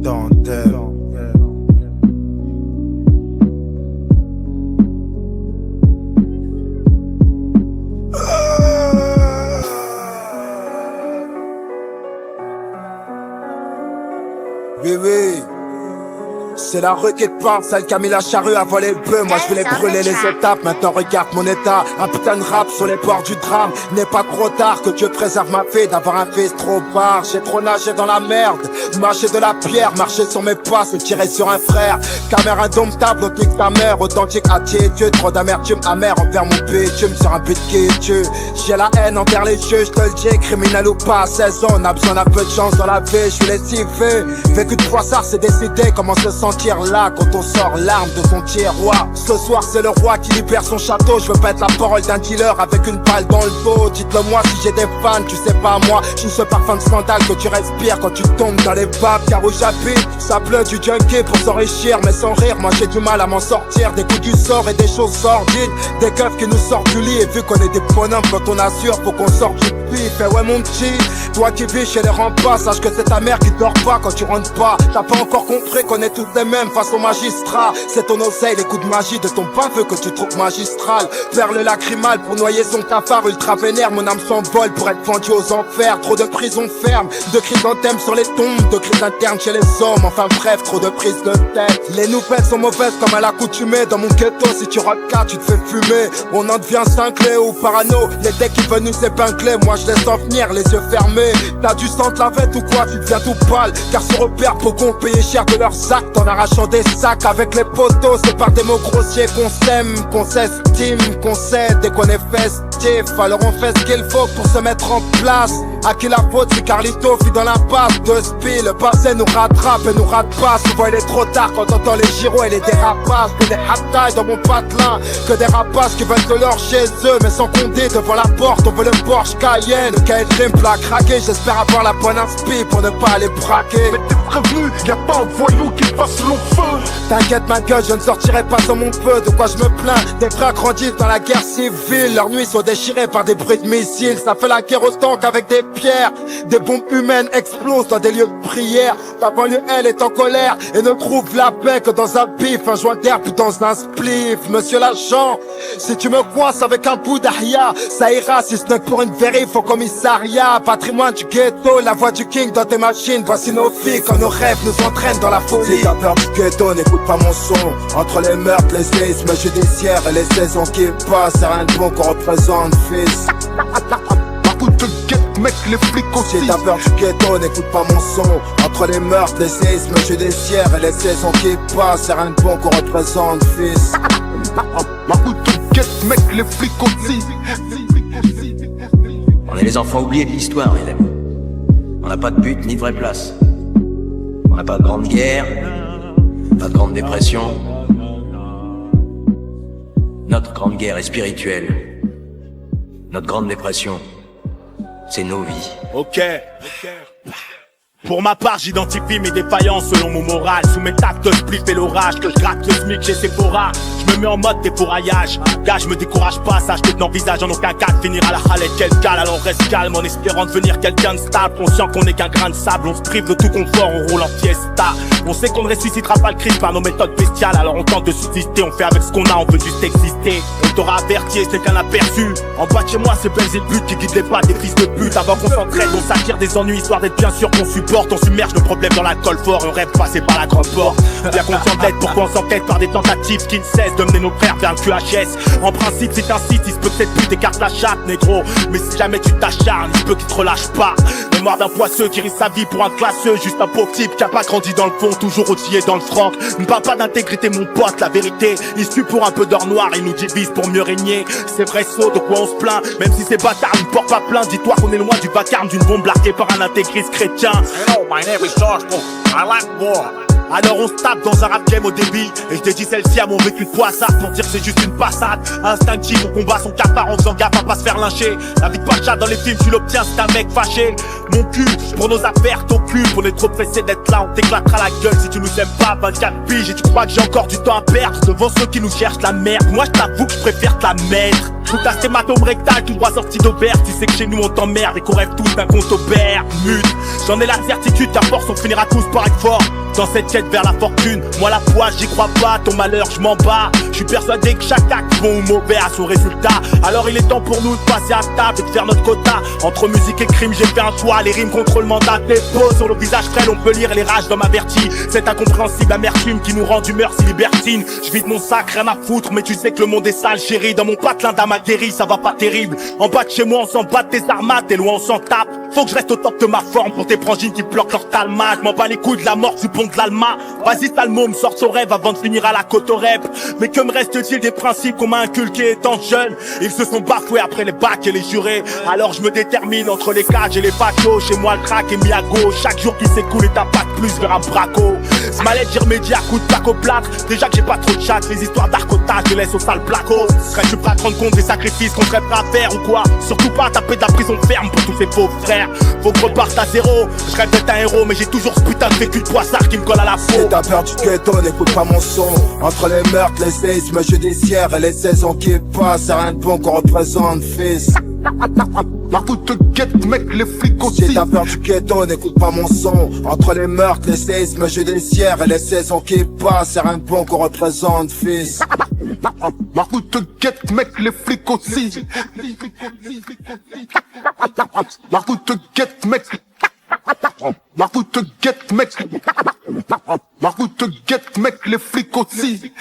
Dentelle. Oui, oui. C'est la rue qui te parle, celle qui a mis la charrue à voler le bœuf. Moi je voulais brûler les étapes, maintenant regarde mon état. Un putain de rap sur les bords du drame. N'est pas trop tard que Dieu préserve ma fille d'avoir un fils trop bas. J'ai trop nagé dans la merde, marché de la pierre, marché sur mes pas, se tirer sur un frère. Caméra indomptable, authentique ta mère, authentique attitude. Trop d'amertume amère envers mon bitume sur un but qui tue. J'ai la haine envers les jeux, je te le dis, criminel ou pas, à 16 ans, on a besoin d'un peu de chance dans la vie, je suis lessivé. Vécu de poissard, c'est décidé, comment se sentir là quand on sort l'arme de son tiroir. Ce soir c'est le roi qui libère son château. Je veux pas être la parole d'un dealer avec une balle dans le dos. Dites-le moi si j'ai des fans, tu sais pas moi. Je suis ce parfum de scandale que tu respires quand tu tombes dans les vapes. Car où j'habite, ça pleut du junkie pour s'enrichir. Mais sans rire, moi j'ai du mal à m'en sortir. Des coups du sort et des choses sordides. Des keufs qui nous sortent du lit. Et vu qu'on est des bonhommes quand on assure, faut qu'on sorte du pif. Et ouais mon petit, toi qui vis chez les remparts, sache que c'est ta mère qui dort pas quand tu rentres pas. T'as pas encore compris qu'on est tous les mêmes face au magistrat. C'est ton oseille, les coups de magie de ton baveux que tu trouves magistral. Perle lacrymale pour noyer son cafard ultra vénère. Mon âme s'envole pour être vendue aux enfers. Trop de prisons fermes, de chrysanthèmes sur les tombes, de crises internes chez les hommes. Enfin bref, trop de prises de tête. Les nouvelles sont mauvaises comme à l'accoutumée. Dans mon ghetto, si tu rates là, tu te fais fumer. On en devient cinglé ou parano. Les decks qui veulent nous épingler, moi je laisse en venir les yeux fermés. T'as du sang de la vête ou quoi, tu deviens tout pâle. Car sur repère, beaucoup ont payé cher de leurs actes en arrachant des sacs avec les poteaux. C'est par des mots grossiers qu'on s'aime, qu'on s'estime, qu'on cède et qu'on est festif. Alors on fait ce qu'il faut pour se mettre en place. À qui la faute si Carlito vit dans l'impasse de spi. Le passé nous rattrape et nous rate pas. Souvent il est trop tard quand on entend les gyros et les dérapages. Que des haptailles dans mon patelin, que des rapaces qui veulent de l'or chez eux. Mais sans compter devant la porte, on veut le Porsche Cayenne. Le Cayenne Dream l'a craqué, j'espère avoir la bonne inspi pour ne pas aller braquer. Mais t'es prévenu, y'a pas un voyou qui passe long feu. T'inquiète ma gueule, je ne sortirai pas sans mon feu. De quoi je me plains, des frères grandissent dans la guerre civile. Leurs nuits sont déchirées par des bruits de missiles. Ça fait la guerre au tank avec des pierres. Des bombes humaines explosent dans des lieux de prière. Ta banlieue elle est en colère et ne trouve la paix que dans un bif, un joint d'herbe ou dans un spliff. Monsieur l'agent, si tu me coinces avec un bout d'ahia, ça ira si ce n'est que pour une vérif au commissariat. Patrimoine du ghetto, la voix du king dans tes machines. Voici nos filles quand nos rêves nous entraînent dans la folie. Si t'as peur du ghetto, n'écoute pas mon son. Entre les meurtres, les séismes judiciaires et les saisons qui passent, c'est rien de bon qu'on représente, fils. Beaucoup de guettes, mec, les flics aussi. Si t'as peur du ghetto, n'écoute pas mon son. Entre les meurtres, les séismes judiciaires et les saisons qui passent, c'est rien de bon qu'on représente, fils. Beaucoup de guettes, mec, les flics aussi. On est les enfants oubliés de l'histoire, les amis. On n'a pas de but ni de vraie place. On n'a pas de grande guerre, pas de grande dépression. Notre grande guerre est spirituelle. Notre grande dépression, c'est nos vies. Ok. Pour ma part, j'identifie mes défaillances selon mon moral. Sous mes tacts de spliff et l'orage, que je gratte le SMIC chez Sephora. Je me mets en mode défouraillage. Gars, je me décourage pas, sache que je n'envisage en aucun cas de finir à la halette quel cale. Alors reste calme en espérant devenir quelqu'un de stable. Conscient qu'on n'est qu'un grain de sable, on se prive de tout confort, on roule en fiesta. On sait qu'on ne ressuscitera pas le Christ par nos méthodes bestiales. Alors on tente de subsister, on fait avec ce qu'on a, on veut juste exister. On t'aura averti, c'est qu'un aperçu. En bas de chez moi, c'est Belzébuth qui guide les pas des fils de pute. Avant qu'on s'entraide, on s'attire des ennuis, histoire d'être bien sûr qu'on supporte. On submerge nos problèmes dans l'alcool fort et on rêve passer par la grande porte. Bien conscient de l'être, pourquoi on s'enquête par des tentatives qui ne cessent de mener nos frères vers le QHS. En principe, si t'insistes, il se peut que cette pute écarte la chatte, négro. Mais si jamais tu t'acharnes, il se peut qu'il te relâche pas. Mémoire d'un poisseux qui risque sa vie pour un classeux. Juste un pauvre type qui a pas grandi dans le fond, toujours outillé dans le franc. Ne parle pas d'intégrité, mon pote, la vérité. Il se tue pour un peu d'or noir, il nous divise pour mieux régner. C'est vrai, saut, de quoi on se plaint. Même si ces bâtards ne portent pas plainte, dis-toi qu'on est loin du vacarme d'une bombe larguée par un intégriste chrétien. Hello, my name is George Bush. I like war. Alors on se tape dans un rap game au débit. Et je dédie celle-ci à mon vécu de poissard. Pour dire c'est juste une passade instinctive, on combat son cafard en faisant gaffe à pas se faire lyncher. La vie de Pacha dans les films tu l'obtiens, c'est un mec fâché. mon cul. Pour nos affaires, t'occupe. On est trop pressé d'être là, on t'éclatera la gueule si tu nous aimes pas. 24 piges et tu crois que j'ai encore du temps à perdre devant ceux qui nous cherchent la merde. Moi je t'avoue que je préfère te la mettre. Tout à stématome rectal, tout droit sorti d'Aubert. Tu sais que chez nous on t'emmerde et qu'on rêve tous d'un compte au Bermudes. J'en ai la certitude qu'à force on finira tous par être fort dans cette quête vers la fortune. Moi la poisse j'y crois pas, ton malheur je m'en bats. Je suis persuadé que chaque acte bon ou mauvais a son résultat. Alors il est temps pour nous de passer à table et de faire notre quota. Entre musique et crime j'ai fait un choix, les rimes contre le mandat. Tes peaux sur le visage frêle on peut lire les rages dans ma vertige. Cette incompréhensible amertume qui nous rend d'humeur si libertine. Je vide mon sac, rien à foutre, mais tu sais que le monde est sale chérie. Dans mon patelin d'âme atterri, ça va pas terrible. En bas de chez moi on s'en bat de tes armas, t'es loin on s'en tape. Faut que je reste au top de ma forme pour tes frangines qui bloquent leur talma. Je m'en bats les couilles de la mort du pont de l'Alma. Vas-y Salmo, me sort son rêve avant de finir à la côte au rep. Mais que me reste-t-il des principes qu'on m'a inculqués étant jeune? Ils se sont bafoués après les bacs et les jurés. Alors je me détermine entre les cages et les fachos. Chez moi le crack est mis à gauche. Chaque jour qui s'écoule est un pas de plus vers un braco. Ce mal-être j'y remédie à coups de plaque au plâtre. Déjà que j'ai pas trop de chat, les histoires d'arcotage je laisse au sale placo. Serais-tu prêt à te rendre compte des sacrifices qu'on serait prêt à faire ou quoi? Surtout pas taper de la prison ferme pour tous ces faux frères. Faut que je reparte à zéro. Je rêve d'être un héros mais j'ai toujours ce putain de vécu de poissard qui me colle à la peau. Si t'as peur du ghetto, n'écoute pas mon son. Entre les meurtres, les séismes judiciaires et les saisons qui passent, c'est rien de bon qu'on représente, fils. La route te guette, mec, les flics aussi. Si t'as peur du ghetto, n'écoute pas mon son. Entre les meurtres, les séismes judiciaires et les saisons qui passent, c'est rien de bon qu'on représente, fils. La route te guette, mec, les flics aussi. La route te guette, mec. La route te guette, mec. La route te guette, mec, les flics aussi.